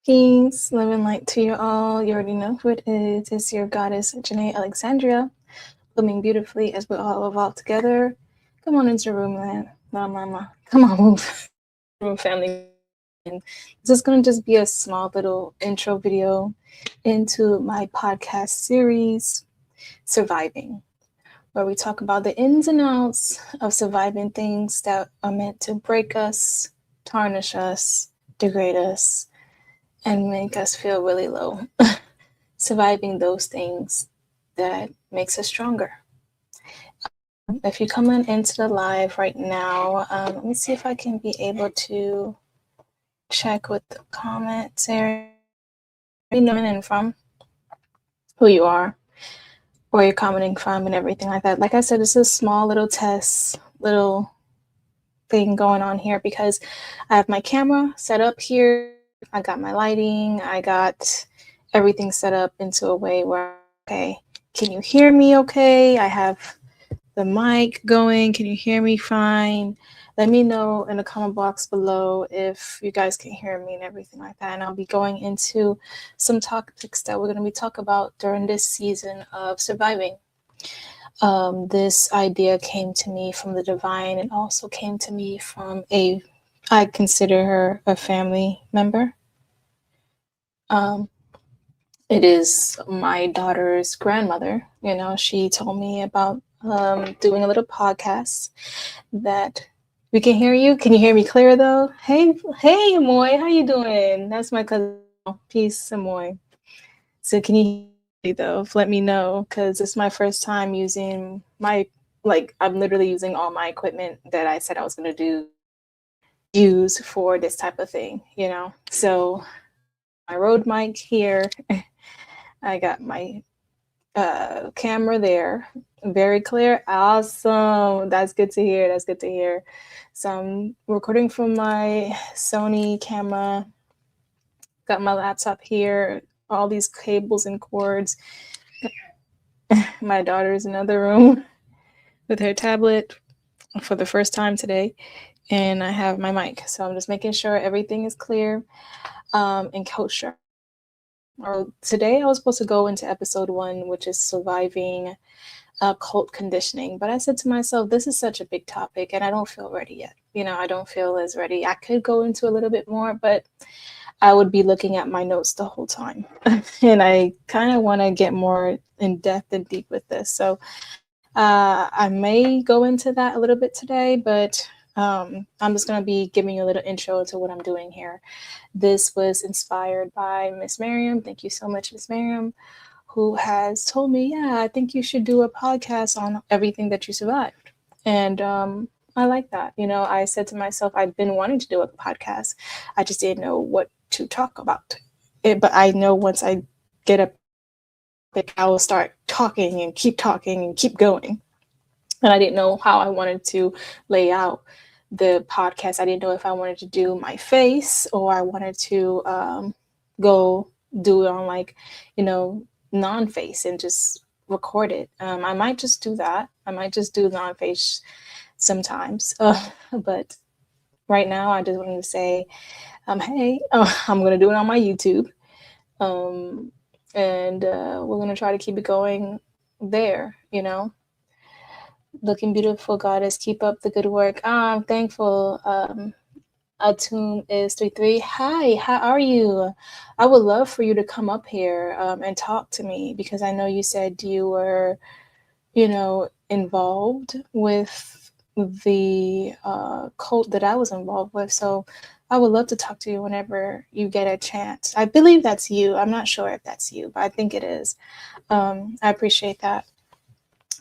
Peace, love and light to you all. You already know who it is. It's your goddess, Janae Alexandria, blooming beautifully as we all evolve together. Come on into the room, man. Mama. Come on, move. Room family. This is going to just be a small little intro video into my podcast series, Surviving, where we talk about the ins and outs of surviving things that are meant to break us, tarnish us, degrade us, and make us feel really low. Surviving those things that makes us stronger. If you're coming into the live right now, let me see if I can be able to check with the comments area. You know and from who you are, where you're commenting from, and everything like that. Like I said, it's a small little test, little thing going on here because I have my camera set up here. I got my lighting. I got everything set up into a way where, okay, can you hear me okay? I have the mic going. Can you hear me fine? Let me know in the comment box below if you guys can hear me and everything like that. And I'll be going into some topics that we're going to be talking about during this season of surviving. This idea came to me from the divine and also came to me from I consider her a family member. It is my daughter's grandmother. You know, she told me about doing a little podcast that we can hear you. Can you hear me clear though? Hey, Amoy, how you doing? That's my cousin. Peace, Amoy. So can you hear me though? Let me know because it's my first time using I'm literally using all my equipment that I said I was going to use for this type of thing, you know? So my Rode mic here. I got my camera there. Very clear. Awesome. That's good to hear. That's good to hear. So I'm recording from my Sony camera. Got my laptop here. All these cables and cords. My daughter's in another room with her tablet for the first time today. And I have my mic. So I'm just making sure everything is clear and kosher. Today I was supposed to go into episode 1, which is surviving cult conditioning. But I said to myself, this is such a big topic and I don't feel ready yet. You know, I don't feel as ready. I could go into a little bit more, but I would be looking at my notes the whole time. And I kind of want to get more in depth and deep with this. So I may go into that a little bit today, but I'm just going to be giving you a little intro to what I'm doing here. This was inspired by Miss Miriam. Thank you so much, Miss Miriam, who has told me, yeah, I think you should do a podcast on everything that you survived. And I like that. You know, I said to myself, I've been wanting to do a podcast. I just didn't know what to talk about. But I know once I get up, I will start talking and keep going. And I didn't know how I wanted to lay out the podcast. I didn't know if I wanted to do my face or I wanted to go do it on non-face and just record it. I might just do that. I might just do non-face sometimes. But right now I just wanted to say, hey, I'm going to do it on my YouTube. And we're going to try to keep it going there, you know. Looking beautiful, goddess. Keep up the good work. I'm thankful. Atum is 33. Hi, how are you? I would love for you to come up here and talk to me because I know you said you were, involved with the cult that I was involved with. So I would love to talk to you whenever you get a chance. I believe that's you. I'm not sure if that's you, but I think it is. I appreciate that.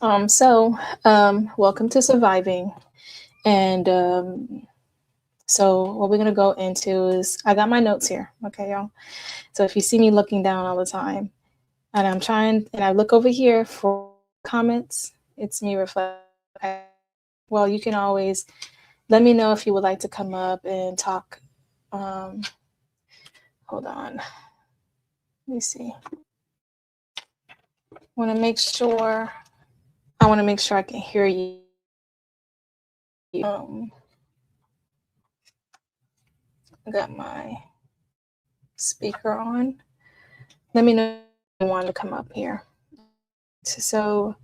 Welcome to Surviving. And so what we're going to go into is, I got my notes here. Okay, y'all. So if you see me looking down all the time and I look over here for comments, it's me reflecting. Okay. Well, you can always let me know if you would like to come up and talk. Hold on. Let me see. I want to make sure I can hear you. I got my speaker on. Let me know if you want to come up here. So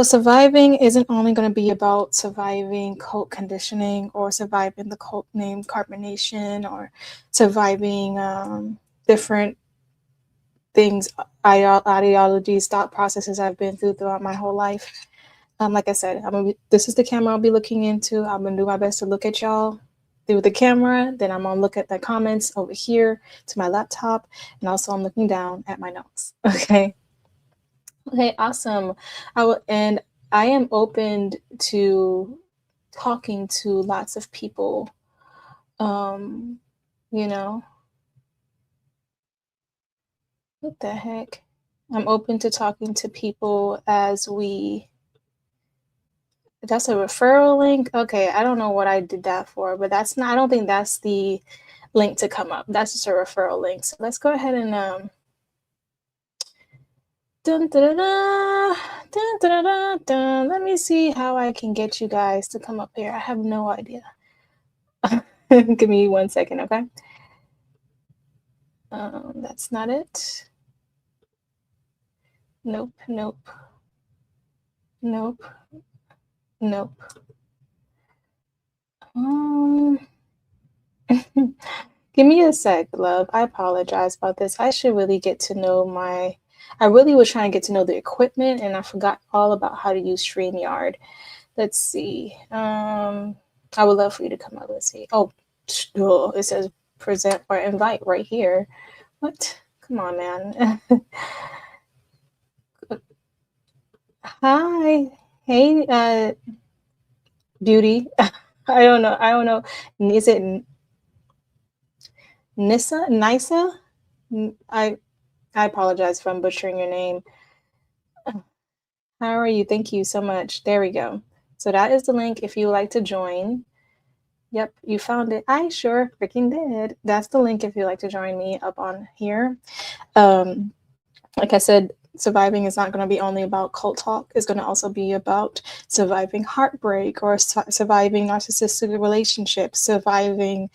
surviving isn't only going to be about surviving cult conditioning or surviving the cult name carbonation or surviving different things, ideologies, thought processes I've been through throughout my whole life. Like I said, this is the camera I'll be looking into. I'm going to do my best to look at y'all through the camera. Then I'm going to look at the comments over here to my laptop. And also I'm looking down at my notes. Okay. Okay, awesome. And I am open to talking to lots of people. You know, what the heck? I'm open to talking to people as we. That's a referral link. Okay, I don't know what I did that for, but that's not. I don't think that's the link to come up. That's just a referral link. So let's go ahead and Dun, dun, dun, dun, dun, dun, dun. Let me see how I can get you guys to come up here. I have no idea. Give me 1 second, okay? That's not it. Nope, nope. Nope. Nope. Give me a sec, love. I apologize about this. I should really get to know I really was trying to get to know the equipment and I forgot all about how to use StreamYard. Let's see. I would love for you to come up. Let's see. Oh, it says present or invite right here. What? Come on, man. Hi. Hey, beauty. I don't know. Is it Nisa? I apologize if I'm butchering your name. How are you? Thank you so much. There we go. So that is the link if you would like to join. Yep, you found it. I sure freaking did. That's the link if you'd like to join me up on here. Like I said, surviving is not going to be only about cult talk. It's going to also be about surviving heartbreak or surviving narcissistic relationships, surviving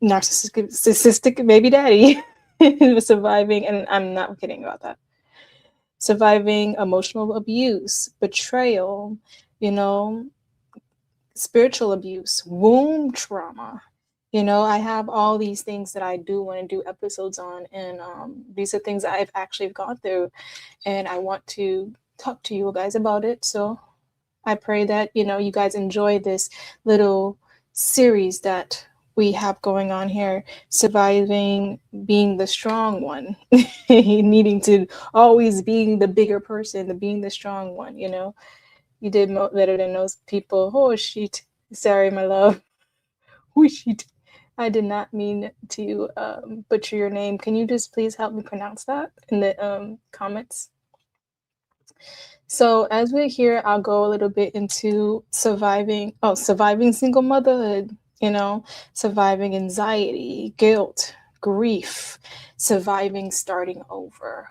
narcissistic baby daddy, surviving, and I'm not kidding about that. Surviving emotional abuse, betrayal, spiritual abuse, womb trauma. I have all these things that I do want to do episodes on, and these are things I've actually gone through, and I want to talk to you guys about it. So I pray that, you guys enjoy this little series that we have going on here, surviving being the strong one, needing to always being the bigger person, being the strong one, You did better than those people. Oh, shit. Sorry, my love. Oh, shit. I did not mean to butcher your name. Can you just please help me pronounce that in the comments? So as we're here, I'll go a little bit into surviving single motherhood, surviving anxiety, guilt, grief, surviving starting over.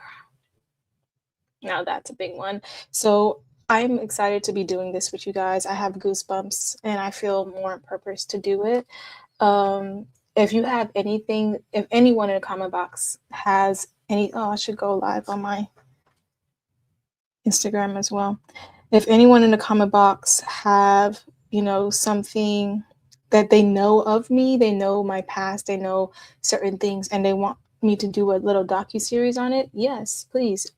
Now that's a big one. So I'm excited to be doing this with you guys. I have goosebumps and I feel more on purpose to do it. If you have anything, if anyone in the comment box has I should go live on my Instagram as well. If anyone in the comment box have, something that they know of me, they know my past, they know certain things, and they want me to do a little docu-series on it, yes, please.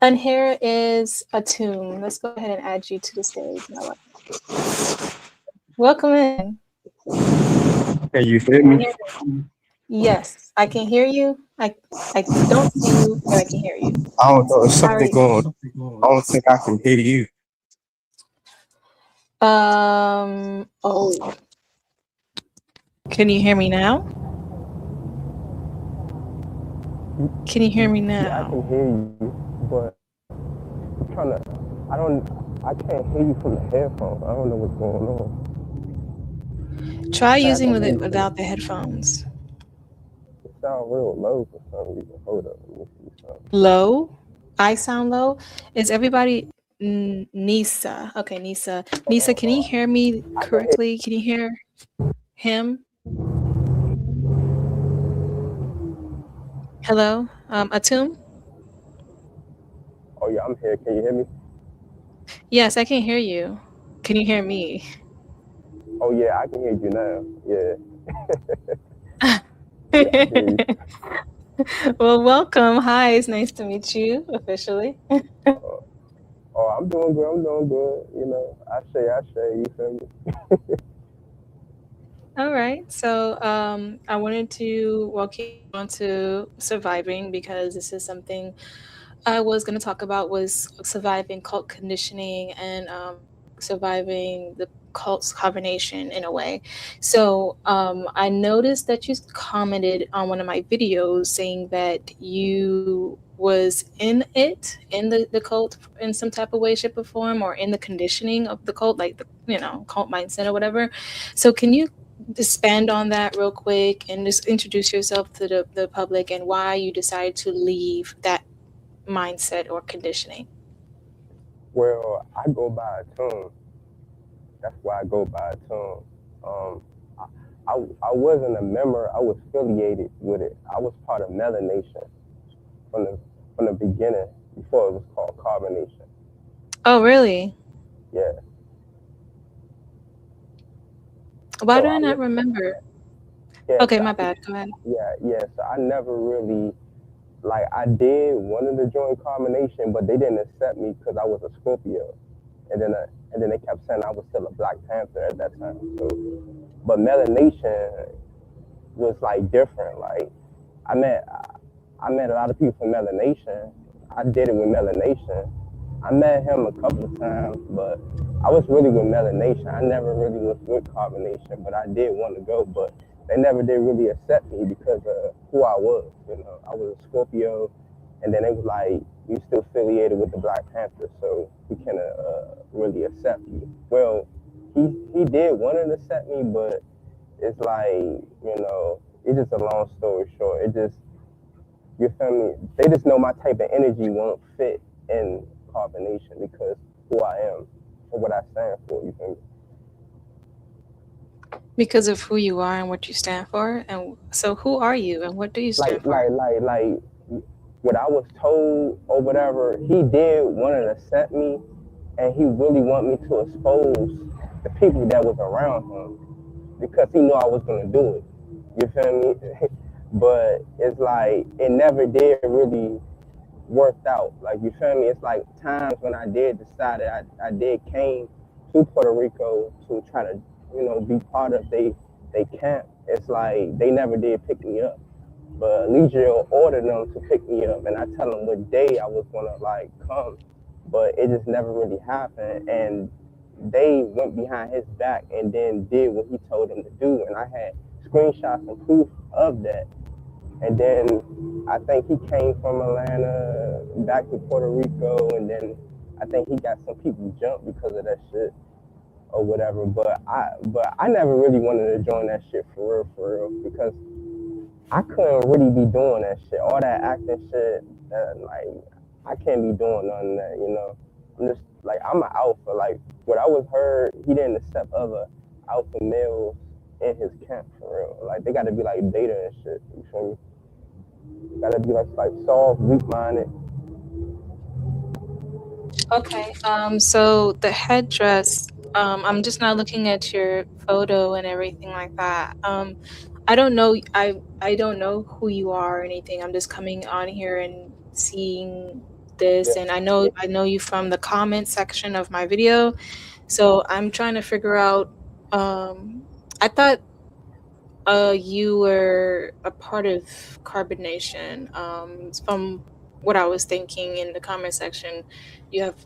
And here is a tune. Let's go ahead and add you to the stage. Welcome in. Can you hear me? Yes, I can hear you. I don't see you, but I can hear you. I don't know. There's something going on. I don't think I can hear you. Oh. Can you hear me now? Can you hear me now? Yeah, I can hear you, but I can't hear you from the headphones. I don't know what's going on. Try using it without the headphones. It sounds real low for some reason. Hold up. Let me see something. Low? I sound low? Is everybody Nisa? Okay, Nisa. Nisa, can you hear me correctly? Can you hear him? Hello, Atum? Oh yeah, I'm here. Can you hear me? Yes, I can hear you. Can you hear me? Oh yeah, I can hear you now. Yeah, yeah, I can hear you. Well, welcome. Hi, it's nice to meet you officially. Uh, oh, I'm doing good. I'm doing good. You know, I say. You feel me? All right. So, I wanted to walk you on to surviving because this is something I was going to talk about was surviving cult conditioning and surviving the cult's combination in a way. So I noticed that you commented on one of my videos saying that you was in it in the cult in some type of way shape or form or in the conditioning of the cult like the cult mindset or whatever. So can you expand on that real quick and just introduce yourself to the public and why you decided to leave that mindset or conditioning? Well, I go by a tune. That's why I go by a tune. Um, I, I wasn't a member. I was affiliated with it. I was part of Melanation from the beginning before it was called Carbonation. Oh, really? Yeah. Why So do I I not was. remember? Yeah. Okay, So my bad. Go ahead. So I never really like I did wanted to join combination, but they didn't accept me because I was a Scorpio, and then they kept saying I was still a Black Panther at that time. So, but melanation was like different. Like I met I met a lot of people from melanation. I did it with melanation. I met him a couple of times, but I was really with melanation. I never really was with carbonation, but I did want to go, but they never did really accept me because of who I was. You know, I was a Scorpio, and then it was like you still affiliated with the Black Panther, so we can really accept you. Well, he did want to accept me, but it's like it's just a long story short. It just you feel me? They just know my type of energy won't fit in carbonation because who I am or what I stand for. You feel me? Because of who you are and what you stand for. And so, who are you and what do you Like stand for? like like like what I was told or whatever. He did want to accept me, and he really want me to expose the people that was around him because he knew I was gonna do it. You feel me? But it's like it never did really worked out. Like you feel me? It's like times when I did decide that I did came to Puerto Rico to try to, be part of they camp. It's like they never did pick me up. But Legio ordered them to pick me up and I tell them what day I was gonna like come. But it just never really happened and they went behind his back and then did what he told them to do and I had screenshots and proof of that. And then I think he came from Atlanta back to Puerto Rico, and then I think he got some people jumped because of that shit or whatever. But I never really wanted to join that shit for real, because I couldn't really be doing that shit, all that acting shit. Like I can't be doing none of that. I'm just like I'm an alpha. Like what I was heard, he didn't accept other alpha males in his camp for real. Like they got to be like beta and shit. You feel me? Gotta be like soft, weak minded. Okay. So the headdress. I'm just not looking at your photo and everything like that. I don't know. I don't know who you are or anything. I'm just coming on here and seeing Yeah. this, and I know you from the comment section of my video. So I'm trying to figure out. I thought you were a part of carbonation. From what I was thinking in the comment section, you have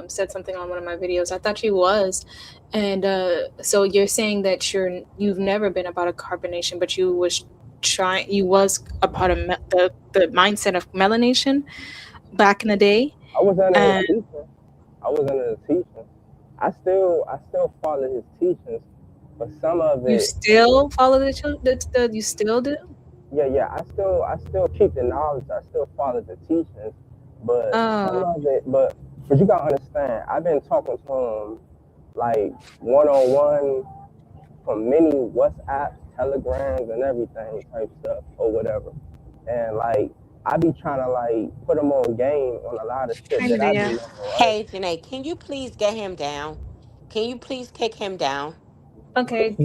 said something on one of my videos. I thought you was, and so you're saying that you've never been about a carbonation, but you was a part of the mindset of melanation back in the day, I was under his and teaching. I was under his teaching. I still follow his teachings, but some of you it, still follow the you still do. yeah. I still keep the knowledge. I still follow the teachings, but some Oh, of it, but you gotta understand. I've been talking to him like one on one from many WhatsApps, Telegrams, and everything type stuff or whatever. and like I be trying to like put them on game on a lot of shit Hi, that I be Nevaeh. knowing, right? Hey, Janae, can you please get him down? Can you please kick him down? Okay.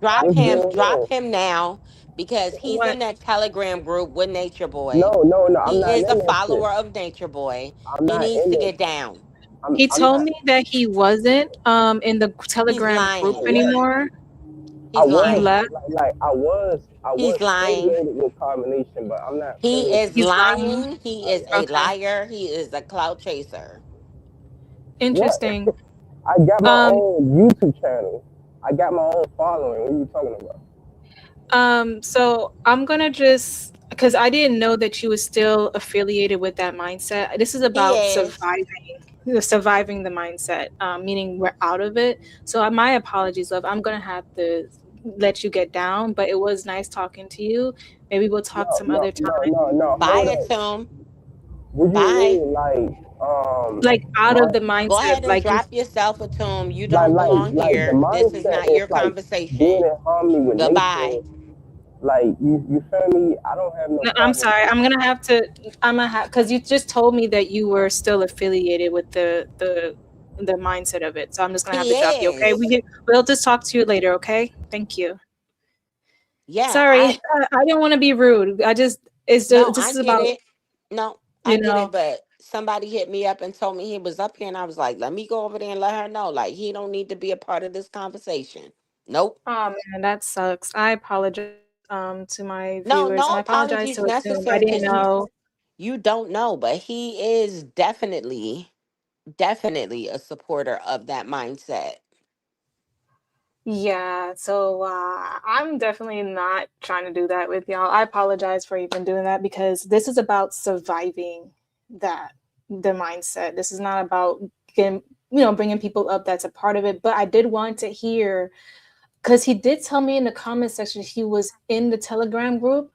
Drop What's him, going drop on? him now because he's What in that Telegram group with Nature No, Boy. no, no, I'm He not is a in that shit. follower of Nature Boy. I'm He not needs in to that. get down. he I'm told not. me that he wasn't in the He's Telegram group I lying. was. anymore. I He's He was lying. left. I He's was lying. affiliated with Carbonation, but I'm not He affiliated is He's with lying. lying. He is a Okay. liar. He is a clout chaser. what? Interesting. I got my Um, own YouTube channel. I got my own following. What are you talking about? so I'm gonna just because I didn't know that you were still affiliated with that mindset. This is He about is. surviving the mindset, meaning we're out of it. So my apologies, love. I'm gonna have to let you get down, but it was nice talking to you. Maybe we'll talk No, some no, other time. no, no, no. Buy Hold it up. to him. What do you Bye. mean, like, Like out my, of the Go mindset, ahead and like you. drop yourself a tomb. You don't belong like the here. This is mindset not is your like being conversation. in harmony with nature. Goodbye. Like you feel me? I don't have no No, I'm problem. sorry. I'm gonna have to. I'm gonna have because you just told me that you were still affiliated with the mindset of it. So I'm just gonna have He to drop you. Okay, is. we'll just talk to you later. Okay, thank you. Yeah, Sorry, I I don't want to be rude. I just it's no, just this I is get about it. No, I you get know. it, but somebody hit me up and told me he was up here and I was like, let me go over there and let her know. Like he don't need to be a part of this conversation. Nope. Oh man, that sucks. I apologize to my No, viewers and no I apologize apologies to Assume. I necessary didn't because know. you don't know, but he is definitely a supporter of that mindset. Yeah, so I'm definitely not trying to do that with y'all. I apologize for even doing that because this is about surviving that the mindset. This is not about getting, bringing people up that's a part of it. But I did want to hear because he did tell me in the comment section he was in the Telegram group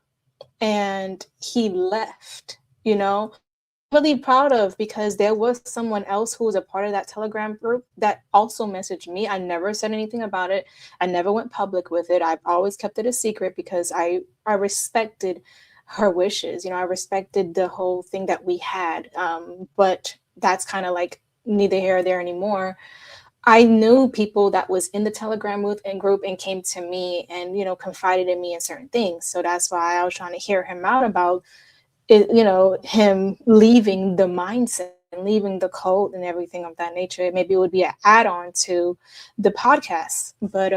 and he left. Really proud of because there was someone else who was a part of that Telegram group that also messaged me. I never said anything about it. I never went public with it. I've always kept it a secret because I respected her wishes. I respected the whole thing that we had. But that's kind of like neither here or there anymore. I knew people that was in the Telegram group and came to me and confided in me in certain things. So that's why I was trying to hear him out about him leaving the mindset and leaving the cult and everything of that nature. Maybe it would be an add-on to the podcast. But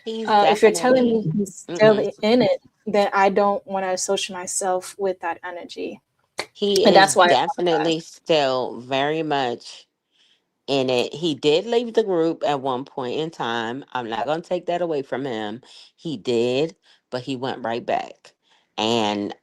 He's if you're telling me definitely he's still mm-mm. in it, then I don't want to associate myself with that energy. He And is that's why I definitely apologize. still very much in it. He did leave the group at one point in time. I'm not going to take that away from him. He did, but he went right back. And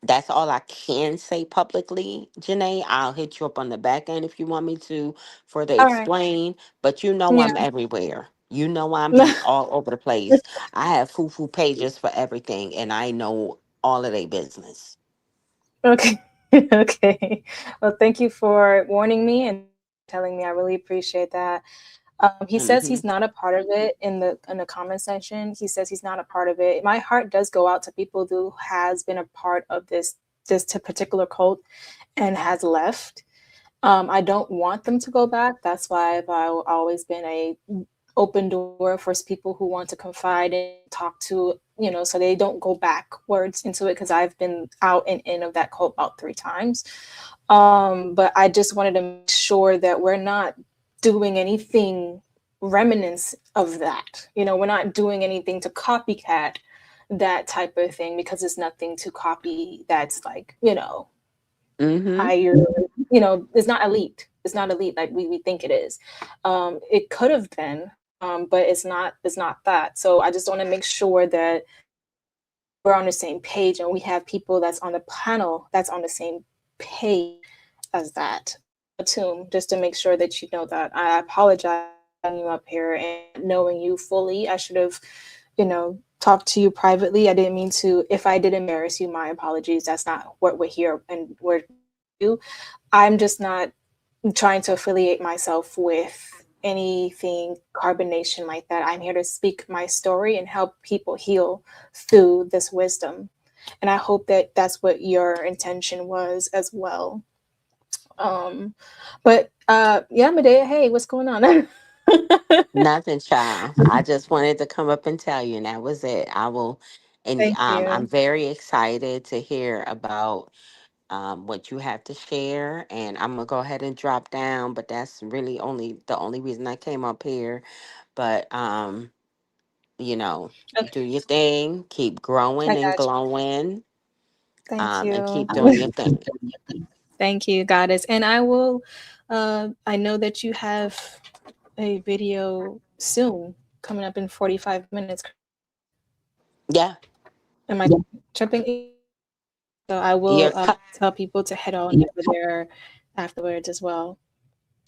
that's all I can say publicly, Janae. I'll hit you up on the back end if you want me to further All right. explain. But you know Yeah. I'm everywhere. You know I'm be all over the place. I have foo pages for everything, and I know all of their business. Okay. Okay. Well, thank you for warning me and telling me. I really appreciate that. He says Hmm. he's not a part of it in the comment section. He says he's not a part of it. My heart does go out to people who has been a part of this particular cult and has left. I don't want them to go back. That's why I've always been a open door for people who want to confide and talk to, so they don't go backwards into it because I've been out and in of that cult about 3 times. But I just wanted to make sure that we're not doing anything remnants of that. We're not doing anything to copycat that type of thing because it's nothing to copy that's like, Hmm. higher, it's not elite. It's not elite like we think it is. It could have been, but it's not that. So I just want to make sure that we're on the same page and we have people that's on the panel that's on the same page as that. Tomb, just to make sure that you know that. I apologize for having you up here and knowing you fully. I should have, talked to you privately. I didn't mean to. If I did embarrass you, my apologies. That's not what we're here and we're do. I'm just not trying to affiliate myself with anything carbonation like that. I'm here to speak my story and help people heal through this wisdom. And I hope that that's what your intention was as well. But yeah, Medea, hey, what's going on? Nothing, child. I just wanted to come up and tell you, and that was it. I will, and Thank I'm you. very excited to hear about what you have to share. And I'm gonna go ahead and drop down, but that's really only the only reason I came up here. But you know, Okay, do your thing, keep I growing and got you. glowing, Thank and you. keep doing your thing. Thank you, Goddess. And I will, I know that you have a video soon coming up in 45 minutes. Yeah, Am I tripping? So I you're will cut. tell people to head on over there afterwards as well.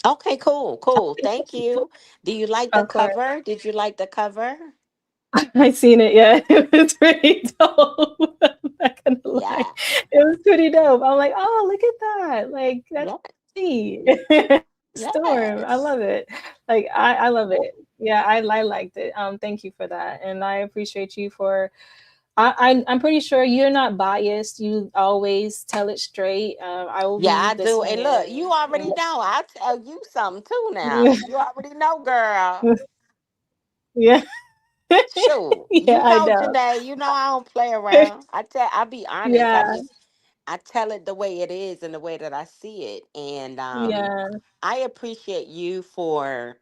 Okay, cool, cool. Thank you. Do you like the Of course. cover? Did you like the cover? I seen it, yeah. It was pretty dope. I'm not gonna lie. Yeah, It was pretty dope. I'm like, oh, look at that. Like, that's yeah, me. Storm. I yes. love it. Like, I love it. Yeah, I liked it. Thank you for that. And I appreciate you for I'm pretty sure you're not biased. You always tell it straight. I will Yeah, be I do. And look, listening. you already know. I'll tell you something too now. You already know, girl. Yeah. Sure. Yeah, You I know, know. Janae, you know I don't play around. I'll be honest. Yeah, I tell it the way it is and the way that I see it. And yeah. I appreciate you for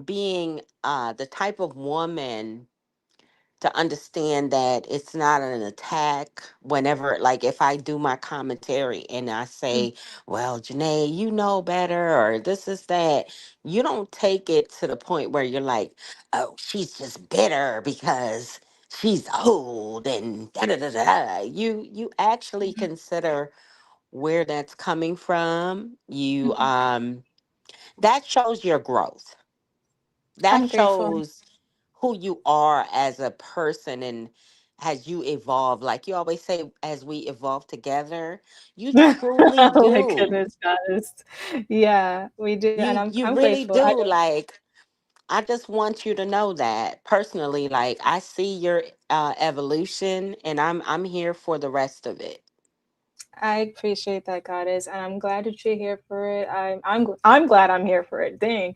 being the type of woman to understand that it's not an attack whenever, like, if I do my commentary and I say, well, Janae, you know better, or this is that, you don't take it to the point where you're like, oh, she's just bitter because she's old and da da da da. You actually Mhm. consider where that's coming from. You Mhm. that shows your growth. That I'm grateful. shows who you are as a person, and as you evolve, like you always say, as we evolve together, you truly Oh my do. goodness, guys. Yeah, we do, and You I'm really grateful. I do. Like, I just want you to know that personally, like, I see your evolution, and I'm here for the rest of it. I appreciate that, Goddess, and I'm glad that you're here for it. I'm glad I'm here for it. Dang,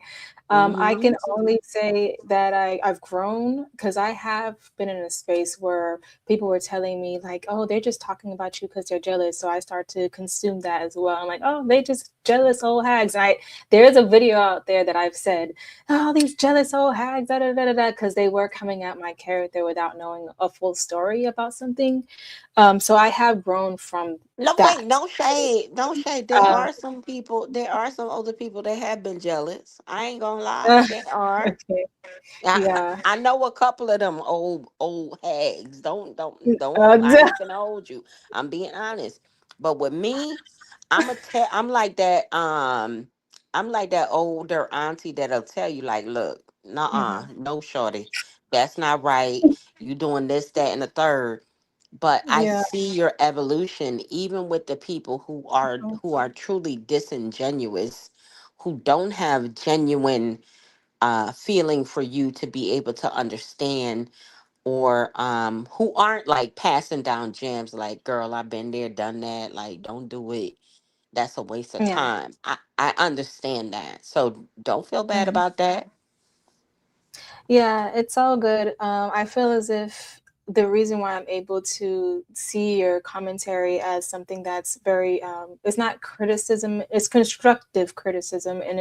I Mm-hmm. can only say that I've grown because I have been in a space where people were telling me like, oh, they're just talking about you because they're jealous. So I start to consume that as well. I'm like, oh, they just jealous old hags. There's a video out there that I've said, oh, these jealous old hags, da da da da da, because they were coming at my character without knowing a full story about something. So I have grown from No, wait, that. no shade. No shade. There Uh, are some people, there are some older people that have been jealous. I ain't gonna lie. There are. okay. I, Yeah. I know a couple of them old hags. Don't. I Uh, ain't gonna hold you. I'm being honest. But with me, I'm like that. I'm like that older auntie that'll tell you like, look, nah, mhm. no, shorty, that's not right. You doing this, that, and the third. But I Yeah. see your evolution, even with the people who are truly disingenuous, who don't have genuine feeling for you to be able to understand, or who aren't like passing down gems like, girl, I've been there, done that, like, don't do it, that's a waste of Yeah. time. I understand that, so don't feel bad Mhm. about that. Yeah, it's all good. I feel as if the reason why I'm able to see your commentary as something that's very it's not criticism, it's constructive criticism, and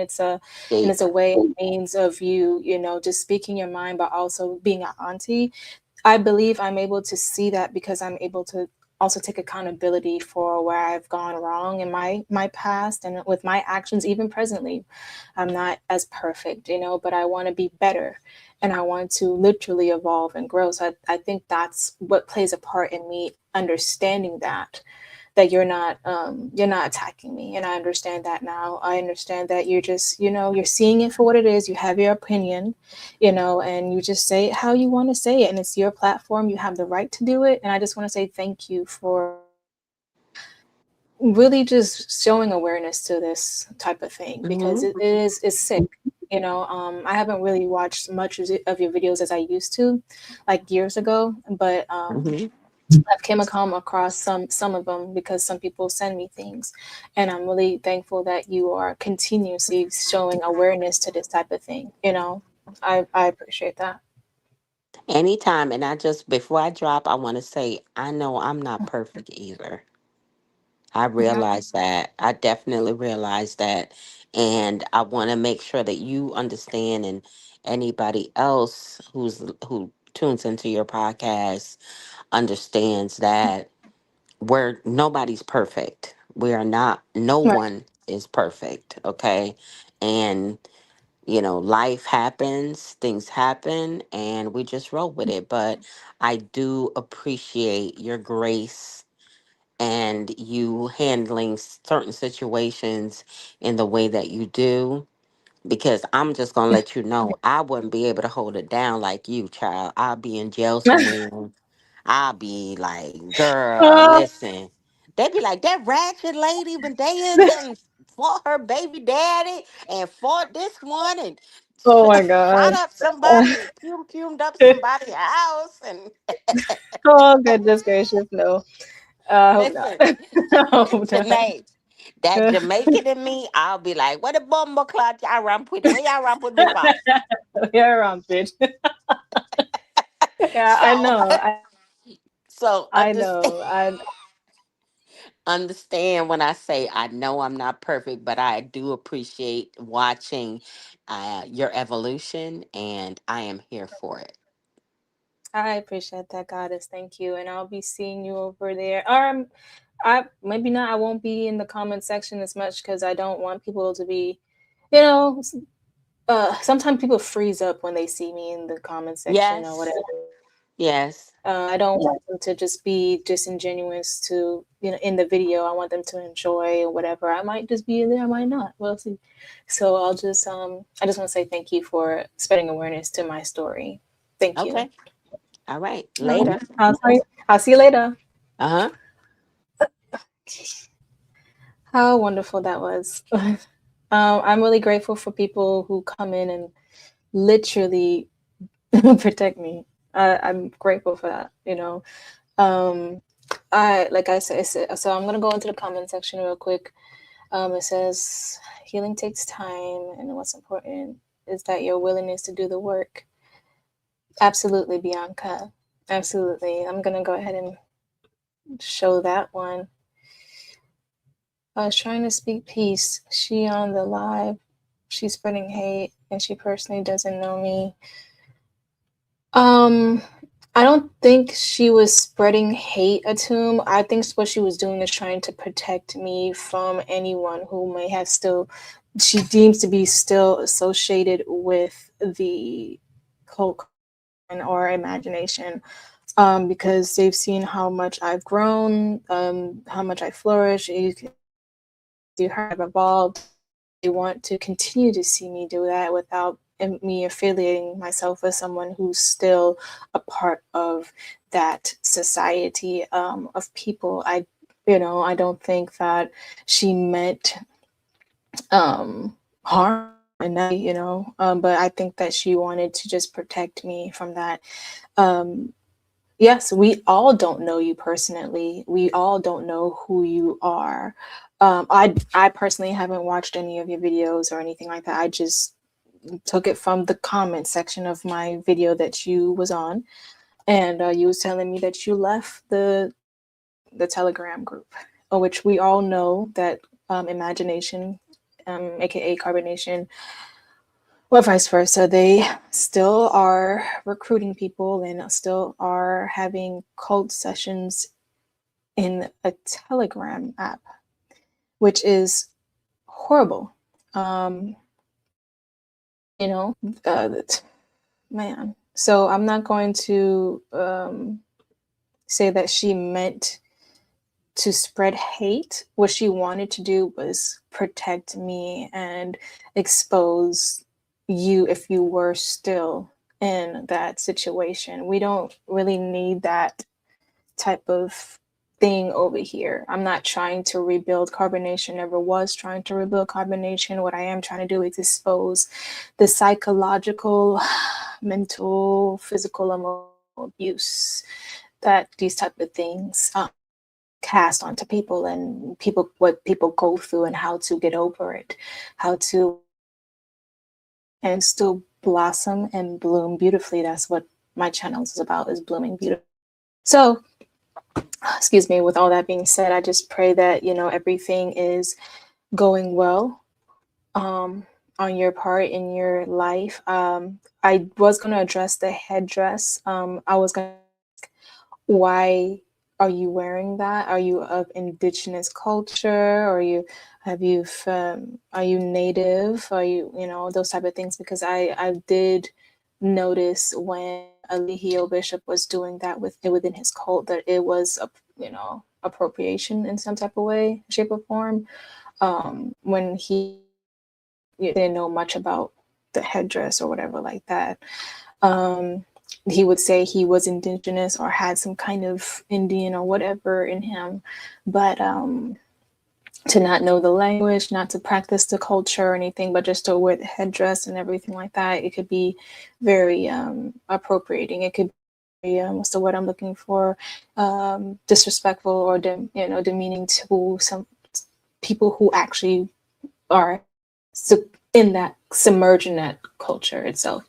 Deep. it's a way and means of you, just speaking your mind, but also being an auntie. I believe I'm able to see that because I'm able to also take accountability for where I've gone wrong in my past and with my actions even presently. I'm not as perfect, but I want to be better and I want to literally evolve and grow. So I think that's what plays a part in me understanding that you're not attacking me, and I understand that now. I understand that you're just, you're seeing it for what it is. You have your opinion, and you just say it how you want to say it, and it's your platform. You have the right to do it, and I just want to say thank you for really just showing awareness to this type of thing because Mm-hmm. it's sick. I haven't really watched much of your videos as I used to, like years ago, but Mm-hmm. I've came across some of them because some people send me things, and I'm really thankful that you are continuously showing awareness to this type of thing. I appreciate that. Anytime. And I just, before I drop, I want to say, I know I'm not perfect either. I Yeah. realize that. I definitely realize that. And I want to make sure that you understand, and anybody else who tunes into your podcast understands that we're nobody's perfect. We are not, no Right. one is perfect, okay? And life happens, things happen, and we just roll with it. But I do appreciate your grace and you handling certain situations in the way that you do. Because I'm just gonna let you know, I wouldn't be able to hold it down like you, child. I'll be in jail somewhere. I'll be like, girl, Oh, listen. They be like, that ratchet lady Medea done fought her baby daddy and fought this one and oh my shot God. up somebody and pumed up somebody's house. And Oh goodness gracious, no. I hope not. listen, I hope not. Janae, that Jamaican in me, I'll be like, what a bumble clot y'all run with? Where y'all run with me for? You're around, bitch. Yeah, I So, know. so I know. understand when I say I know I'm not perfect, but I do appreciate watching your evolution, and I am here for it. I appreciate that, Goddess. Thank you. And I'll be seeing you over there. Or I maybe not. I won't be in the comment section as much because I don't want people to be, you know. Sometimes people freeze up when they see me in the comment section or Yes, whatever. yes. I don't want them to just be disingenuous to in the video. I want them to enjoy or whatever. I might just be in there. I might not. We'll see. So I just want to say thank you for spreading awareness to my story. Thank you. Okay. All right. Later. I'll see you later. Uh huh. How wonderful that was. I'm really grateful for people who come in and literally protect me. I'm grateful for that. I like I said, so I'm gonna go into the comment section real quick. It says healing takes time, and what's important is that your willingness to do the work. Absolutely, Bianca. Absolutely. I'm gonna go ahead and show that one. I was trying to speak peace. She on the live. She's spreading hate, and she personally doesn't know me. Um, I don't think she was spreading hate at whom. I think what she was doing is trying to protect me from anyone who may have still, she deems to be still associated with the cult or imagination. Because they've seen how much I've grown, how much I flourish. You can see how I've evolved. They want to continue to see me do that without me affiliating myself with someone who's still a part of that society of people. I don't think that she meant harm in that, but I think that she wanted to just protect me from that. Um, yes, we all don't know you personally. We all don't know who you are. I personally haven't watched any of your videos or anything like that. I just took it from the comment section of my video that you was on, and you was telling me that you left the Telegram group, which we all know that Imagination, aka Carbonation, or vice versa, they still are recruiting people and still are having cult sessions in a Telegram app, which is horrible. Um, you know, man. So I'm not going to say that she meant to spread hate. What she wanted to do was protect me and expose you if you were still in that situation. We don't really need that type of thing over here. I'm not trying to rebuild Carbonation, never was trying to rebuild Carbonation. What I am trying to do is expose the psychological, mental, physical, emotional abuse that these type of things cast onto people, and what people go through and how to get over it, how to and still blossom and bloom beautifully. That's what my channel is about, is blooming beautifully. So, excuse me, with all that being said, I just pray that, everything is going well on your part in your life. I was going to address the headdress. I was going to ask, why are you wearing that? Are you of indigenous culture? Or are you native? Are you, those type of things? Because I did notice when Eligio Bishop was doing that within his cult, that it was, appropriation in some type of way, shape or form. When he didn't know much about the headdress or whatever like that. He would say he was indigenous or had some kind of Indian or whatever in him, but to not know the language, not to practice the culture or anything, but just to wear the headdress and everything like that, it could be very appropriating. It could be, what's the word I'm looking for? Disrespectful or demeaning to some people who actually are submerged in that culture itself.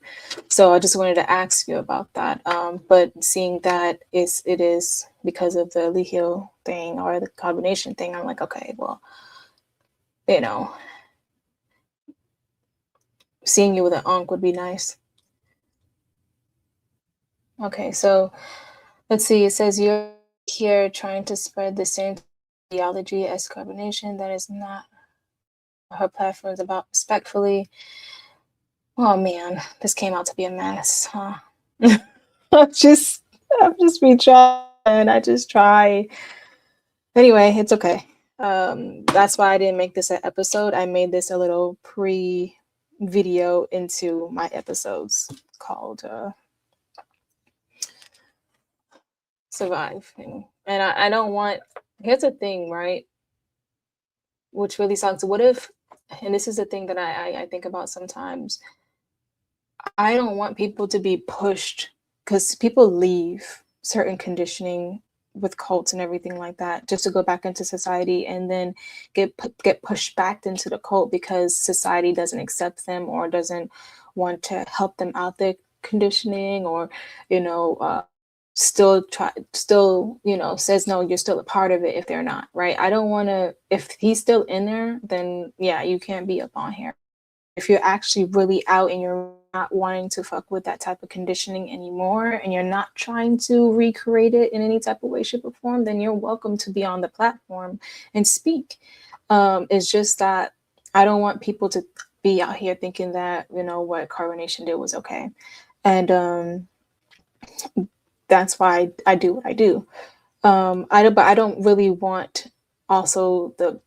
So I just wanted to ask you about that. But seeing that it is because of the Eligio thing or the combination thing, I'm like, okay, well, seeing you with an Ankh would be nice. Okay, so let's see. It says you're here trying to spread the same theology as carbonation. That is not what her platform is about. Respectfully. Oh man, this came out to be a mess, huh? I'm just be trying. I just try. Anyway, it's okay. That's why I didn't make this an episode. I made this a little pre-video into my episodes called Survive. And I don't want, here's the thing, right? Which really sucks. What if, and this is the thing that I think about sometimes, I don't want people to be pushed, because people leave certain conditioning with cults and everything like that just to go back into society, and then get pushed back into the cult because society doesn't accept them or doesn't want to help them out their conditioning, or still says no, you're still a part of it if they're not, right? I don't want to, if he's still in there, then yeah, you can't be up on here. If you're actually really out and you're not wanting to fuck with that type of conditioning anymore, and you're not trying to recreate it in any type of way, shape, or form, then you're welcome to be on the platform and speak. It's just that I don't want people to be out here thinking that, what Carbonation did was okay. And that's why I do what I do. But I don't really want also the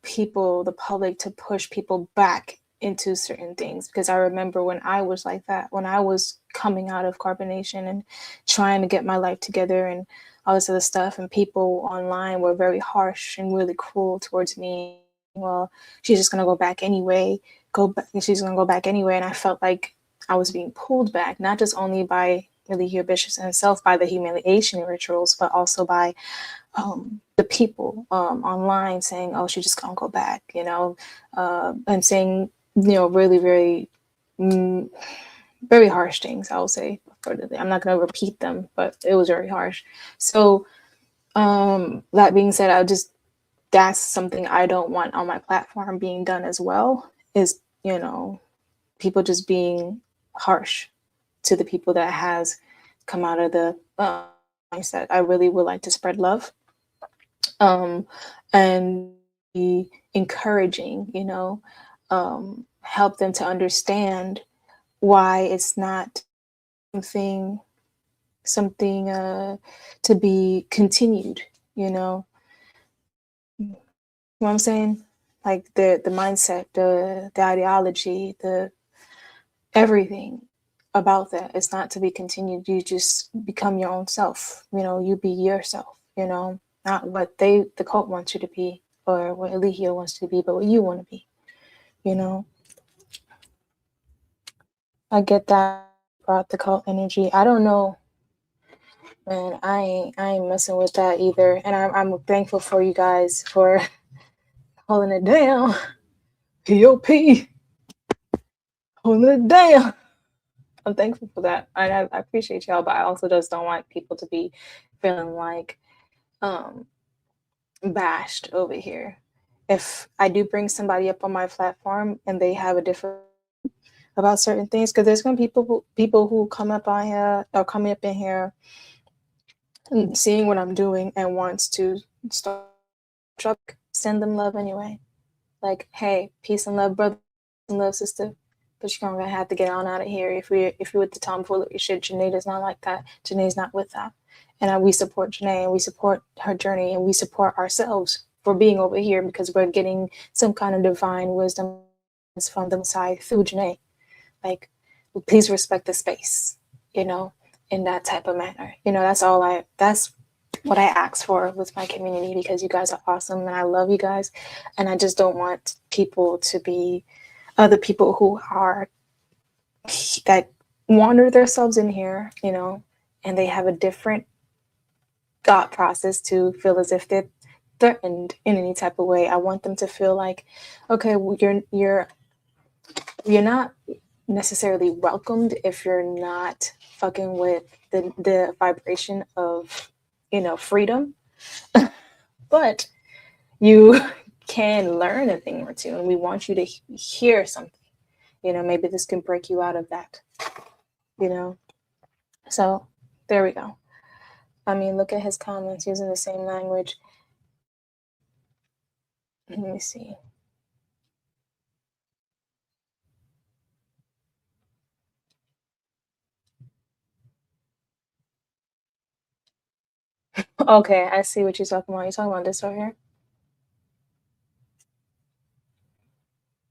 public to push people back into certain things, because I remember when I was like that, when I was coming out of carbonation and trying to get my life together and all this other stuff, and people online were very harsh and really cruel towards me. Well, she's just gonna go back anyway. She's gonna go back anyway, and I felt like I was being pulled back, not just only by Eligio Bishop himself, by the humiliation rituals, but also by the people online saying, oh, she's just gonna go back, and saying, really, very, very harsh things, I will say. I'm not gonna repeat them, but it was very harsh. So that being said, that's something I don't want on my platform being done as well, is, people just being harsh to the people that has come out of the mindset. I really would like to spread love, and be encouraging, help them to understand why it's not something to be continued, what I'm saying? Like the mindset, the ideology, the everything about that is not to be continued. You just become your own self, you be yourself, not what the cult wants you to be, or what Eligio wants you to be, but what you want to be, I get that about the cult energy. I don't know And I ain't messing with that either. And I'm thankful for you guys for holding it down. POP, holding it down. I'm thankful for that. I appreciate y'all, but I also just don't want people to be feeling like um bashed over here. If I do bring somebody up on my platform and they have a different about certain things, because there's gonna be people who come up on here or coming up in here and seeing what I'm doing and wants to start trouble, send them love anyway. Like, hey, peace and love, brother, and love, sister. But you're gonna have to get on out of here if you're with the tomfoolery shit. Janae is not like that. Janae's not with that. And we support Janae and we support her journey and we support ourselves for being over here because we're getting some kind of divine wisdom from the side through Janae. Like, please respect the space, you know, in that type of manner. You know, that's what I ask for with my community because you guys are awesome and I love you guys. And I just don't want people to be other people who are that wander themselves in here, you know, and they have a different thought process to feel as if they're threatened in any type of way. I want them to feel like, okay, you're not necessarily welcomed if you're not fucking with the vibration of, you know, freedom, but you can learn a thing or two, and we want you to hear something. You know, maybe this can break you out of that. You know, so there we go. I mean, look at his comments using the same language. Let me see. Okay, I see what you're talking about. You're talking about this right here.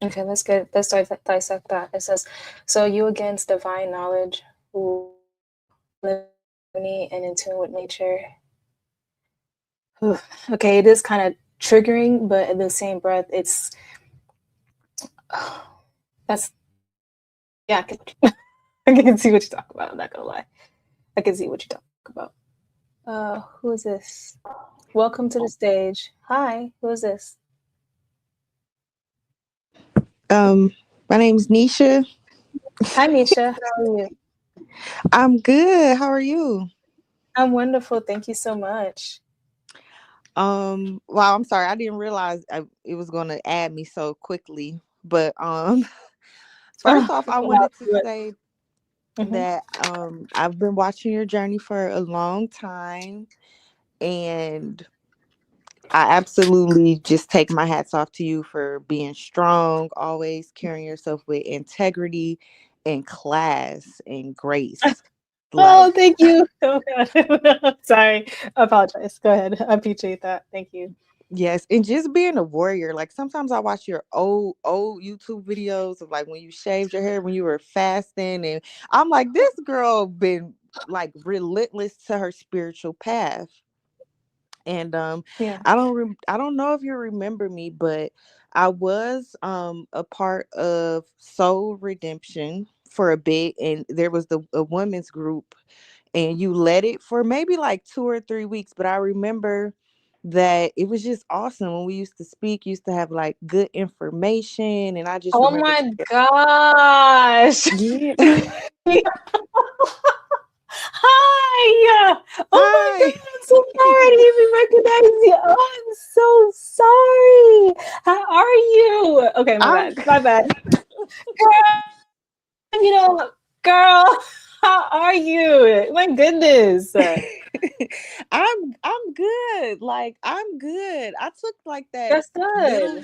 Okay, let's dissect that. It says, so you against divine knowledge who live and in tune with nature. Okay, it is kind of triggering, but in the same breath, it's that's yeah. I can see what you talk about. I'm not gonna lie. I can see what you talk about. Who is this? Welcome to the stage. Hi, who is this? Um, my name's Nisha. Hi, Nisha. How are you? I'm good. How are you? I'm wonderful. Thank you so much. Wow, I'm sorry. I didn't realize it was going to add me so quickly. But first Oh, off, I wow. wanted to say Mm-hmm. that I've been watching your journey for a long time, and I absolutely just take my hats off to you for being strong, always carrying yourself with integrity and class and grace. Oh, Like, thank you. Oh, God. Sorry. I apologize. Go ahead. I appreciate that. Thank you. yes, and just being a warrior. Like sometimes I watch your old YouTube videos of like when you shaved your hair when you were fasting, and I'm like, this girl been like relentless to her spiritual path. And Yeah. I don't know if you remember me, but I was a part of Soul Redemption for a bit, and there was a women's group, and you led it for maybe like 2 or 3 weeks. But I remember that it was just awesome when we used to speak, used to have like good information, and I just Oh remember. my gosh. Yeah. Hi. Oh my Hi. God. I'm so sorry. I didn't even recognize you. Oh, I'm so sorry. How are you? Okay, my I'm bad. My bad. Girl, you know, girl, how are you? My goodness. I'm good. Like I'm good. I took like that That's good. little.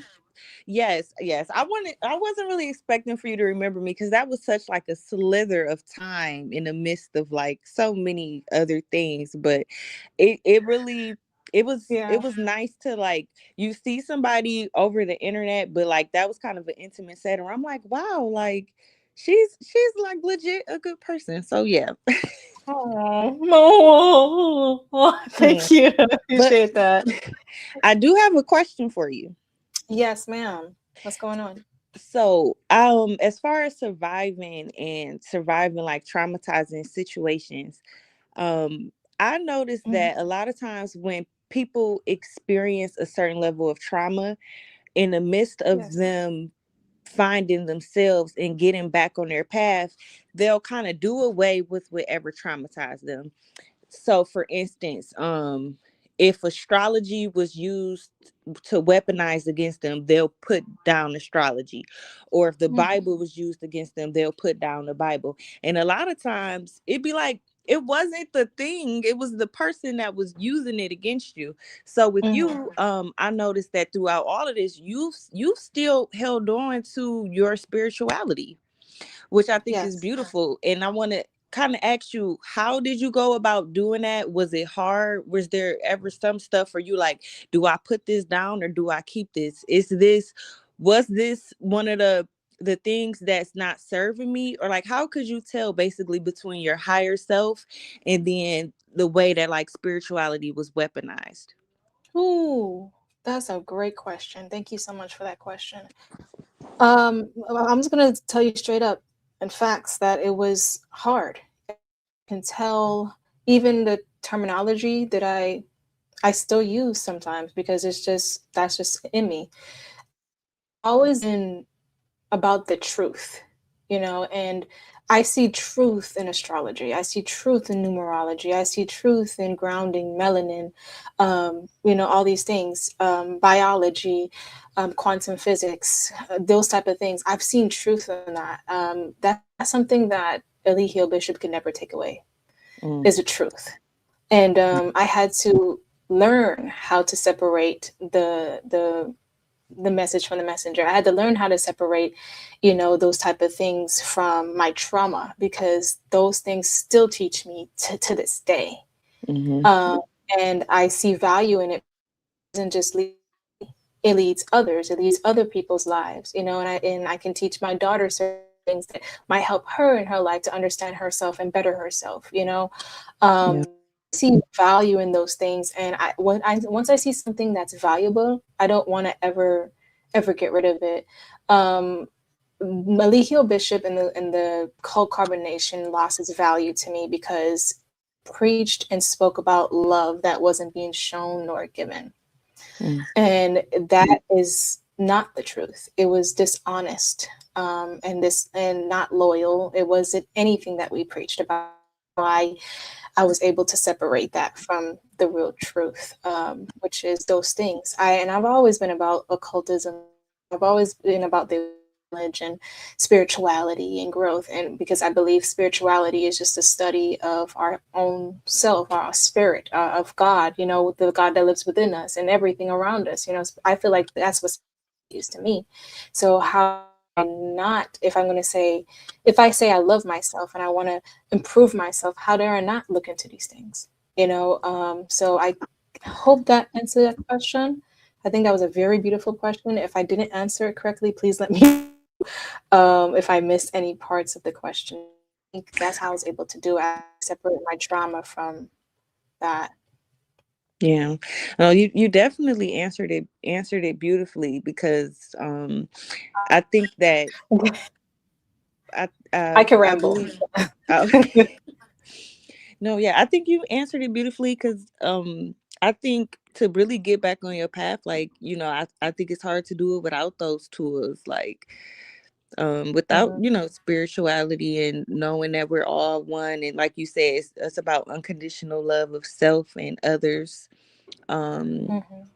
Yes, yes. I wasn't really expecting for you to remember me because that was such like a slither of time in the midst of like so many other things. But it really Yeah. it was nice to like you see somebody over the internet, but like that was kind of an intimate setting where I'm like, wow, like she's like legit a good person. So yeah. Oh, Hmm. thank you. I But appreciate that. I do have a question for you. Yes, ma'am. What's going on? So, as far as surviving like traumatizing situations, I noticed Mhm. that a lot of times when people experience a certain level of trauma, in the midst of Yes. them finding themselves and getting back on their path, they'll kind of do away with whatever traumatized them. So for instance, if astrology was used to weaponize against them, they'll put down astrology. Or if the Mhm. Bible was used against them, they'll put down the Bible. And a lot of times it'd be like, it wasn't the thing, it was the person that was using it against you. So with Mhm. you, I noticed that throughout all of this, you've still held on to your spirituality, which I think is Yes. beautiful. And I want to kind of ask you, how did you go about doing that? Was it hard? Was there ever some stuff for you like, do I put this down or do I keep this? Was this one of the things that's not serving me? Or like, how could you tell basically between your higher self and then the way that like spirituality was weaponized? Ooh, that's a great question. Thank you so much for that question. I'm just gonna tell you straight up and facts that it was hard. I can tell even the terminology that I still use sometimes because it's just that's just in me. Always in about the truth, and I see truth in astrology. I see truth in numerology. I see truth in grounding, melanin, all these things, biology, quantum physics, those type of things. I've seen truth in that. That's something that Eligio Bishop could never take away, Mm, is the truth. And I had to learn how to separate the message from the messenger. I had to learn how to separate, those type of things from my trauma because those things still teach me to this day. mm-hmm, Um, and I see value in it. It doesn't just lead, it leads others. It leads other people's lives, and I can teach my daughter certain things that might help her in her life to understand herself and better herself. yeah, See value in those things, and once I see something that's valuable, I don't want to ever get rid of it. Um, Eligio Bishop and the cult carbonation lost its value to me because preached and spoke about love that wasn't being shown nor given. mm, And that is not the truth. It was dishonest, and not loyal. It wasn't anything that we preached about. I was able to separate that from the real truth, which is those things. I've always been about occultism. I've always been about the knowledge and spirituality and growth, and because I believe spirituality is just a study of our own self, our spirit, of God. The God that lives within us and everything around us. I feel like that's what is to me. So how not if I'm going to say if I say I love myself and I want to improve myself, how dare I not look into these things? So I hope that answered that question. I think that was a very beautiful question. If I didn't answer it correctly, please let me know. If I missed any parts of the question. I think that's how I was able to do it. I separate my trauma from that. yeah. No, you definitely answered it beautifully because I think that I I can I ramble. believe. Oh, no, yeah, I think you answered it beautifully because I think to really get back on your path, like I think it's hard to do it without those tools, like without Mhm, spirituality and knowing that we're all one, and like you said, it's about unconditional love of self and others. Um, mhm.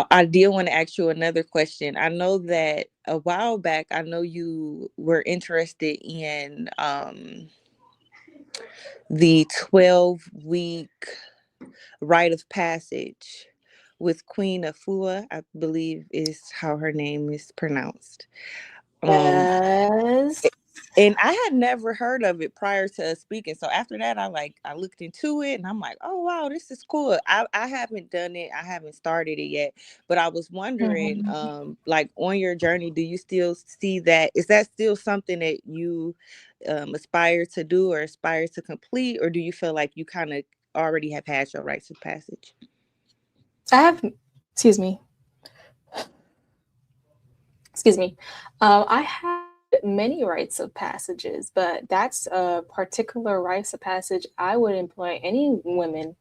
I did want to ask you another question. I know that a while back, I know you were interested in the 12-week rite of passage with Queen Afua, I believe is how her name is pronounced. Um, Yes. and I had never heard of it prior to us speaking. So after that, I looked into it and I'm like, oh wow, this is cool. I haven't done it. I haven't started it yet. But I was wondering, Mhm. like on your journey, do you still see that? Is that still something that you aspire to do or aspire to complete, or do you feel like you kind of already have had your rites of passage? I have, excuse me, excuse me. I have many rites of passages, but that's a particular rites of passage I would employ any women.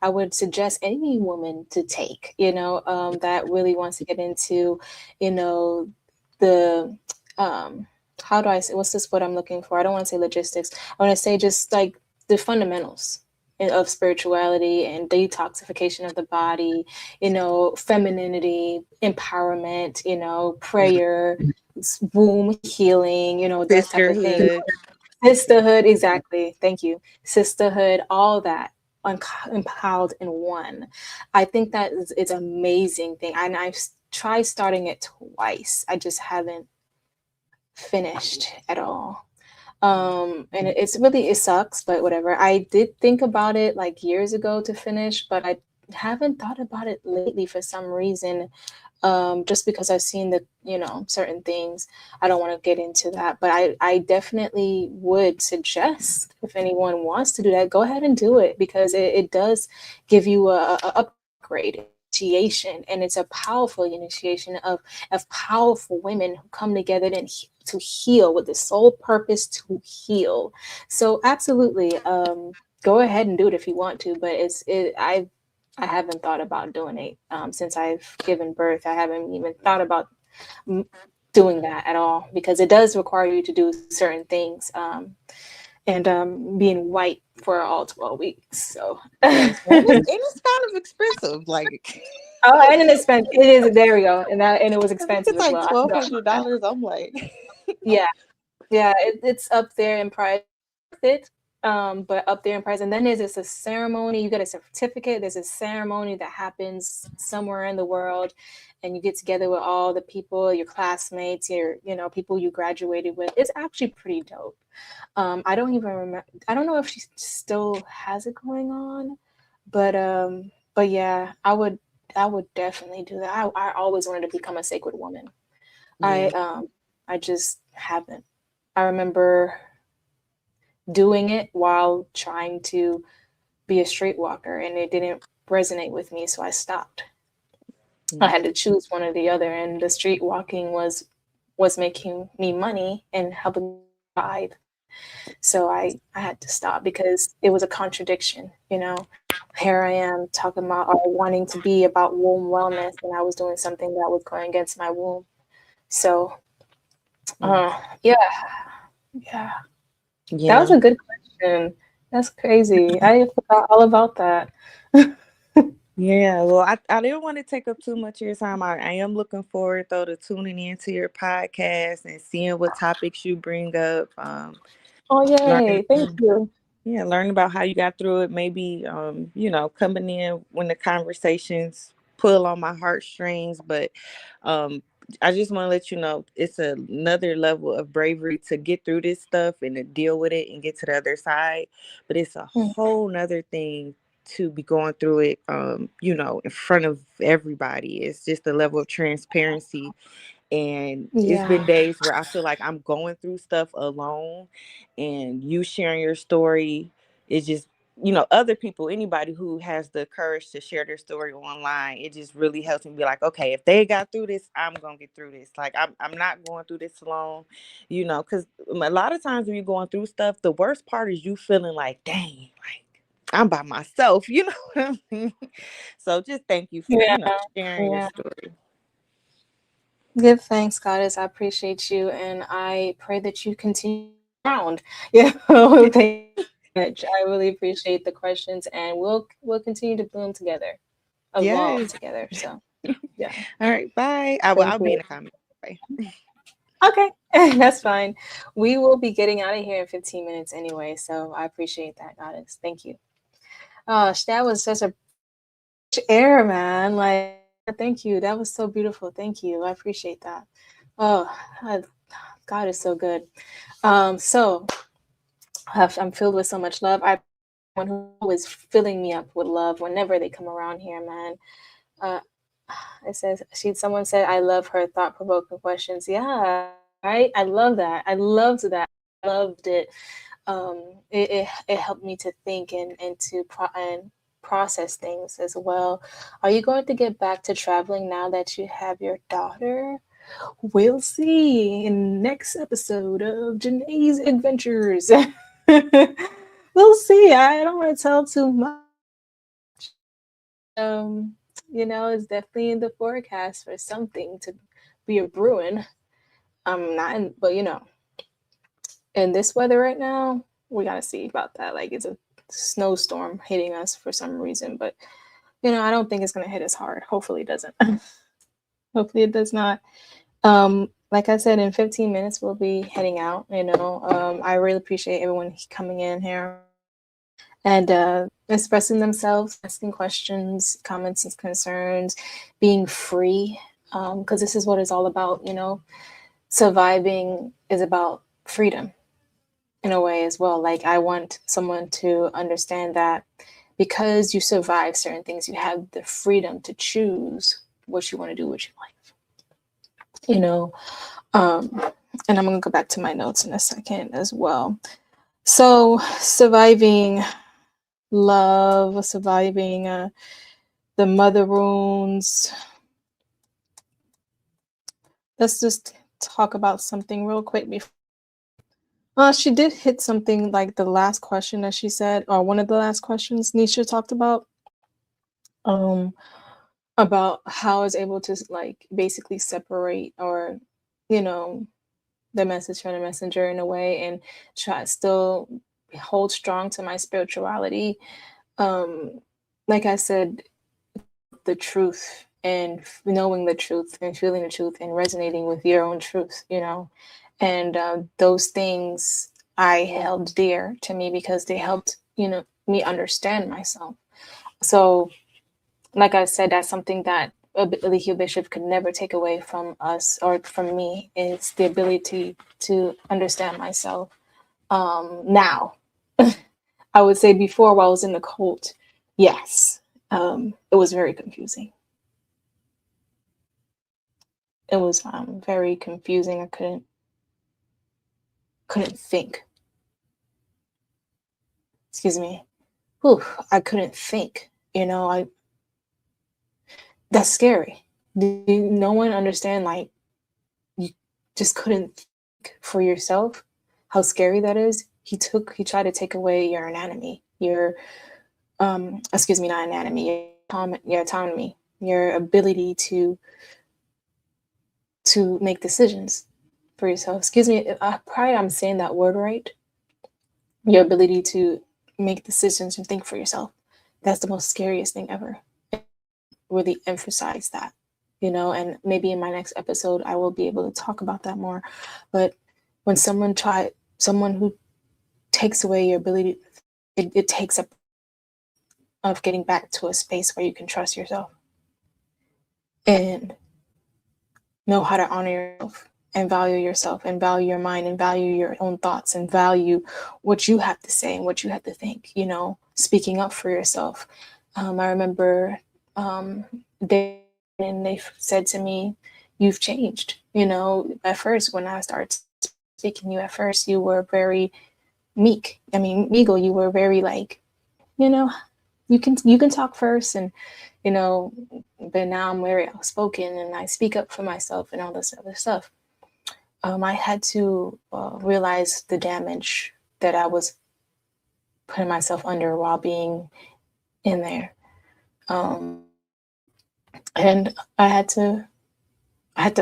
I would suggest any woman to take, that really wants to get into, the, how do I say, what's this word I'm looking for? I don't want to say logistics. I want to say just like the fundamentals of spirituality and detoxification of the body, femininity, empowerment, prayer, womb healing, those type of things. Sisterhood. Sisterhood, exactly. Thank you. Sisterhood, all that compiled in one. I think that it's an amazing thing. And I've tried starting it twice. I just haven't finished at all. And it sucks, but whatever. I did think about it like years ago to finish, but I haven't thought about it lately for some reason. Just because I've seen the, certain things. I don't want to get into that, but I definitely would suggest if anyone wants to do that, go ahead and do it, because it does give you a upgrade initiation, and it's a powerful initiation of powerful women who come together to heal with the sole purpose to heal. So absolutely, go ahead and do it if you want to, but I haven't thought about doing it since I've given birth. I haven't even thought about doing that at all, because it does require you to do certain things, and being white for all 12 weeks. So, Yes, and it's kind of expensive. Like, oh, and it's expensive. It is. There we go. And it was I think expensive it's as like well. I forgot about that. $1,200. I'm like, Yeah, yeah, it's up there in price. But up there in price. And then there's this a ceremony. You get a certificate. There's a ceremony that happens somewhere in the world, and you get together with all the people, your classmates, your people you graduated with. It's actually pretty dope. I don't even remember. I don't know if she still has it going on, but yeah, I would definitely do that. I always wanted to become a sacred woman. yeah. I just haven't. I remember doing it while trying to be a streetwalker, and it didn't resonate with me, so I stopped. I had to choose one or the other, and the street walking was making me money and helping me survive. So I had to stop because it was a contradiction. Here I am talking about or wanting to be about womb wellness, and I was doing something that was going against my womb. So yeah, yeah, that was Yeah. a good question. That's crazy. I forgot all about that. Yeah, well, I didn't want to take up too much of your time. I am looking forward though to tuning into your podcast and seeing what topics you bring up. Oh, Learning, yay. Thank you. yeah, learning about how you got through it. Maybe, coming in when the conversations pull on my heartstrings. But um, I just want to let you know it's another level of bravery to get through this stuff and to deal with it and get to the other side. But it's a Mm. whole nother thing to be going through it, in front of everybody. It's just a level of transparency, and it's Yeah. been days where I feel like I'm going through stuff alone, and you sharing your story is just, other people, anybody who has the courage to share their story online, it just really helps me be like, okay, if they got through this, I'm gonna get through this. Like, I'm not going through this alone, because a lot of times when you're going through stuff, the worst part is you feeling like, dang, like I'm by myself, you know what I mean? So just thank you for, Yeah. sharing your Yeah. story. Give thanks, Goddess. I appreciate you, and I pray that you continue around. Thank you so much. I really appreciate the questions, and we'll continue to bloom together, evolve Yes. together. So yeah, All right, bye. thank I'll be in you. the comments. Bye. Okay, that's fine. We will be getting out of here in 15 minutes anyway, so I appreciate that, Goddess. Thank you. Oh, that was such a air, man. Like, thank you. That was so beautiful. Thank you. I appreciate that. Oh, God is so good. So I'm filled with so much love. One who is filling me up with love whenever they come around here, man. Uh, it says someone said I love her thought-provoking questions. Yeah, right. I love that. I loved that. I loved it. It helped me to think and to process things as well. Are you going to get back to traveling now that you have your daughter? We'll see in next episode of Janae's Adventures. We'll see. I don't want to tell too much. Um, it's definitely in the forecast for something to be a brewing. I'm not in, but in this weather right now, we gotta see about that. Like it's a snowstorm hitting us for some reason, but I don't think it's gonna hit us hard. Hopefully it doesn't. Hopefully it does not. Like I said, in 15 minutes we'll be heading out. I really appreciate everyone coming in here and expressing themselves, asking questions, comments, and concerns, being free. Because this is what it's all about. Surviving is about freedom in a way as well. Like I want someone to understand that because you survive certain things, you have the freedom to choose what you want to do with your life. And I'm gonna go back to my notes in a second as well. So surviving love, surviving the mother wounds. Let's just talk about something real quick before. She did hit something like the last question that she said, or one of the last questions Nisha talked about how it's able to like basically separate or, the message from the messenger in a way and try still hold strong to my spirituality. Like I said, the truth and knowing the truth and feeling the truth and resonating with your own truth, and those things I held dear to me because they helped, me understand myself. So, like I said, that's something that Elikio Bishop could never take away from us or from me is the ability to understand myself. Now, I would say before while I was in the cult, yes, it was very confusing. It was very confusing. I couldn't think. Excuse me. Whew, I couldn't think. That's scary. No one understand like you just couldn't think for yourself how scary that is. He tried to take away your anatomy, your excuse me, not anatomy, your autonomy, your ability to make decisions for yourself. Excuse me, probably I'm saying that word right. Your ability to make decisions and think for yourself. That's the most scariest thing ever. Really emphasize that, and maybe in my next episode I will be able to talk about that more. But when someone who takes away your ability, it takes up of getting back to a space where you can trust yourself and know how to honor yourself and value yourself and value your mind and value your own thoughts and value what you have to say and what you have to think, speaking up for yourself. I remember they said to me, you've changed. At first when I started speaking to you, at first you were very meek. I mean, Migo, you were very like, you can talk first and but now I'm very outspoken and I speak up for myself and all this other stuff. I had to realize the damage that I was putting myself under while being in there. And I had to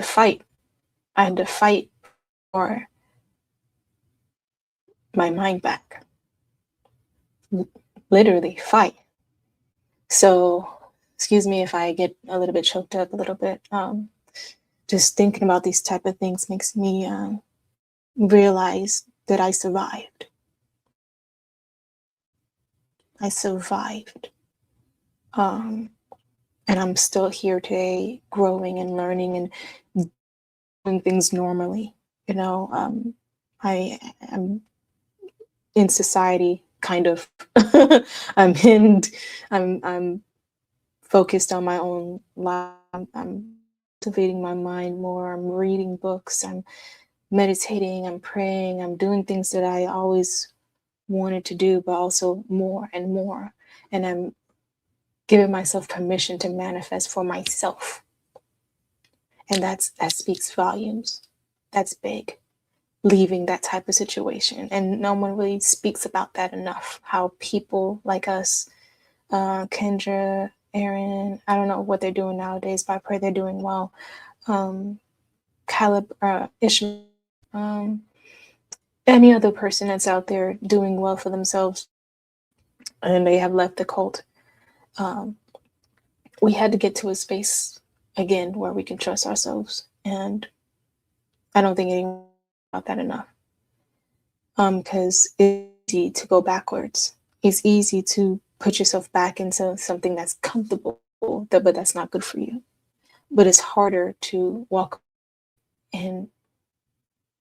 fight. I had to fight for my mind back. Literally fight. So, excuse me if I get a little bit choked up a little bit. Just thinking about these type of things makes me realize that I survived. I survived. And I'm still here today, growing and learning and doing things normally. I am in society, kind of. I'm focused on my own life. I'm cultivating my mind more. I'm reading books. I'm meditating. I'm praying. I'm doing things that I always wanted to do, but also more and more. And I'm giving myself permission to manifest for myself And that speaks volumes. That's big, leaving that type of situation. And no one really speaks about that enough, how people like us, Kendra, Aaron, I don't know what they're doing nowadays, but I pray they're doing well. Caleb, Ishmael, any other person that's out there doing well for themselves and they have left the cult. We had to get to a space again where we can trust ourselves. And I don't think anyone about that enough. Because it's easy to go backwards. It's easy to put yourself back into something that's comfortable, but that's not good for you. But it's harder to walk and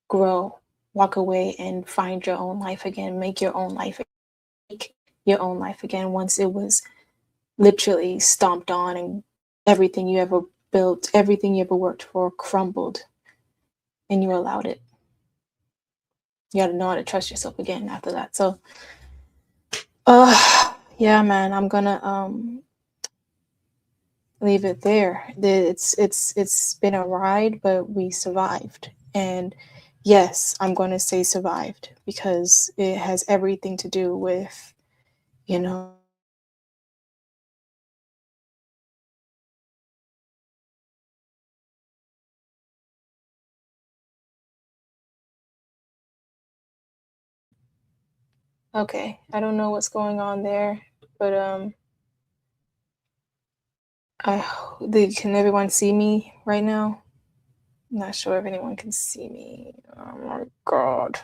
grow, walk away and find your own life again, make your own life again once it was literally stomped on and everything you ever built, everything you ever worked for crumbled and you allowed it. You got to know how to trust yourself again after that. So, yeah, man, I'm gonna leave it there. It's been a ride, but we survived. And yes, I'm going to say survived because it has everything to do with, you know, okay, I don't know what's going on there, but can everyone see me right now? I'm not sure if anyone can see me. Oh my god.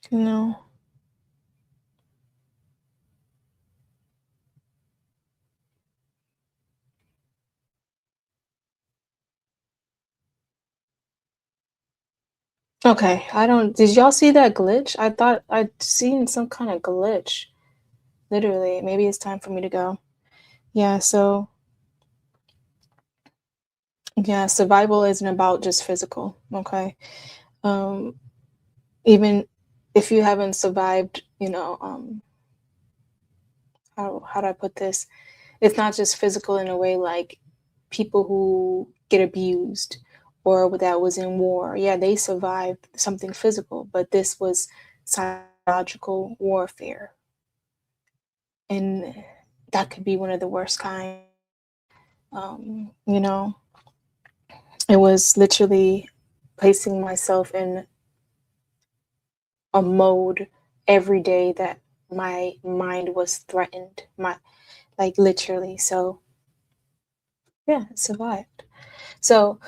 No. Okay, did y'all see that glitch? I thought I'd seen some kind of glitch. Literally, maybe it's time for me to go. Yeah, so yeah, survival isn't about just physical, okay? Even if you haven't survived, how do I put this? It's not just physical in a way like people who get abused or that was in war. Yeah, they survived something physical, but this was psychological warfare. And that could be one of the worst kind. It was literally placing myself in a mode every day that my mind was threatened, literally. So yeah, it survived. So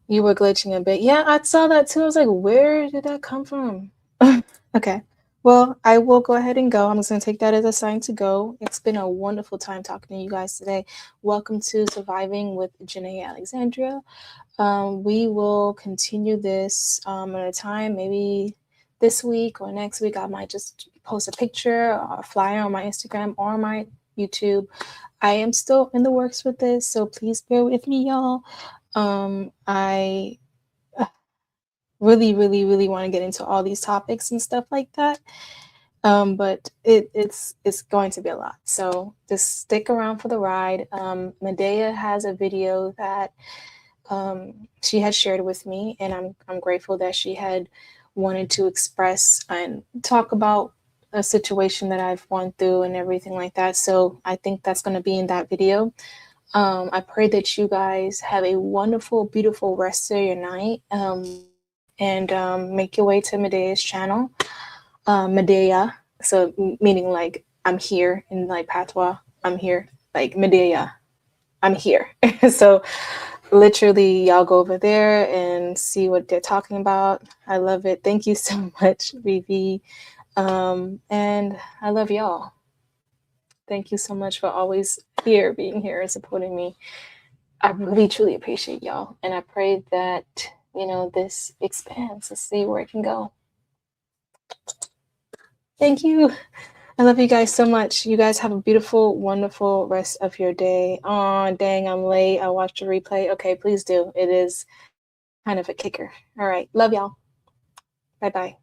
you were glitching a bit. Yeah, I saw that too. I was like, where did that come from? Okay. Well, I will go ahead and go. I'm just going to take that as a sign to go. It's been a wonderful time talking to you guys today. Welcome to Surviving with Janae Alexandria. We will continue this at a time, maybe this week or next week. I might just post a picture or a flyer on my Instagram or my YouTube. I am still in the works with this, so please bear with me, y'all. I really, really, really want to get into all these topics and stuff like that. But it's going to be a lot. So just stick around for the ride. Medea has a video that she had shared with me, and I'm grateful that she had wanted to express and talk about a situation that I've gone through and everything like that. So I think that's going to be in that video. I pray that you guys have a wonderful, beautiful rest of your night. And make your way to Medea's channel, Medea. So meaning like I'm here in like Patois. I'm here, like Medea. I'm here. So literally, y'all go over there and see what they're talking about. I love it. Thank you so much, Vivi. And I love y'all. Thank you so much for always being here and supporting me. I really, truly appreciate y'all. And I pray that, this expands to see where it can go. Thank you. I love you guys so much. You guys have a beautiful, wonderful rest of your day. Oh, dang, I'm late. I watched the replay. Okay, please do. It is kind of a kicker. All right. Love y'all. Bye-bye.